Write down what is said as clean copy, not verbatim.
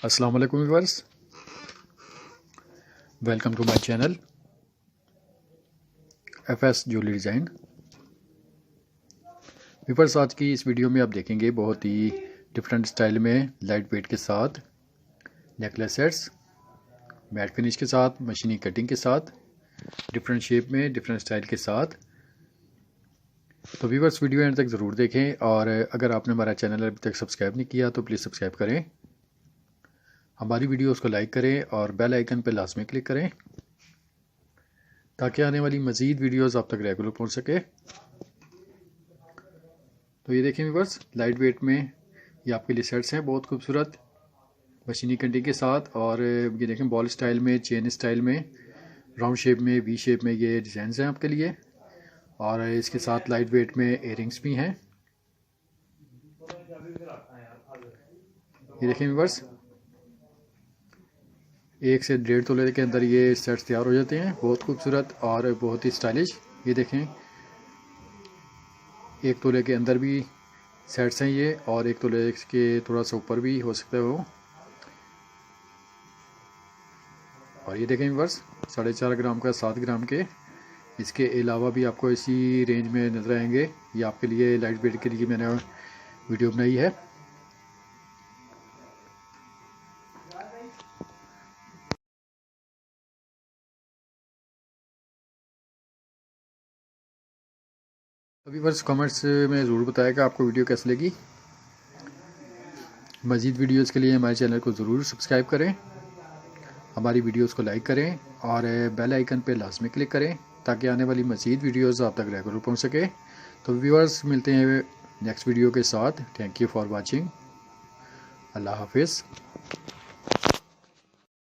अस्सलाम वालेकुम viewers, welcome to my channel FS jewellery design. Viewers, आज की इस वीडियो में आप देखेंगे बहुत ही डिफरेंट स्टाइल में लाइट वेट के साथ नेकलेस सेट्स, मैट फिनिश के साथ, मशीनी कटिंग के साथ, डिफरेंट शेप में, डिफरेंट स्टाइल के साथ। तो व्यूअर्स, वीडियो एंड तक ज़रूर देखें और अगर आपने हमारा चैनल अभी तक सब्सक्राइब नहीं किया तो प्लीज़ सब्सक्राइब करें, हमारी वीडियोस को लाइक करें और बेल आइकन पर लाजमी क्लिक करें ताकि आने वाली मज़ीद वीडियोस आप तक रेगुलर पहुंच सके। तो ये देखें व्यूअर्स, लाइट वेट में ये आपके लिए सेट्स हैं बहुत खूबसूरत मशीनी कटिंग के साथ। और ये देखें बॉल स्टाइल में, चेन स्टाइल में, राउंड शेप में, वी शेप में ये डिज़ाइन हैं आपके लिए। और इसके साथ लाइट वेट में इयररिंग्स भी हैं। ये देखें व्यूअर्स, 1 से 1.5 तोले के अंदर ये सेट्स तैयार हो जाते हैं, बहुत खूबसूरत और बहुत ही स्टाइलिश। ये देखें 1 तोले के अंदर भी सेट्स हैं ये, और 1 तोले के थोड़ा सा ऊपर भी हो सकता है वो। और ये देखें व्यूअर्स, 4.5 ग्राम का 7 ग्राम के, इसके अलावा भी आपको इसी रेंज में नज़र आएंगे। ये आपके लिए लाइट वेट के लिए मैंने वीडियो बनाई है। अभी बस कमेंट्स में ज़रूर बताएगा आपको वीडियो कैसी लगी। मज़ीद वीडियोस के लिए हमारे चैनल को ज़रूर सब्सक्राइब करें, हमारी वीडियोस को लाइक करें और बेल आइकन पे लाजमी क्लिक करें ताकि आने वाली मज़ीद वीडियोस आप तक रेगुलर पहुंच सके। तो व्यूअर्स, मिलते हैं नेक्स्ट वीडियो के साथ। Thank you for watching. अल्लाह हाफिज़।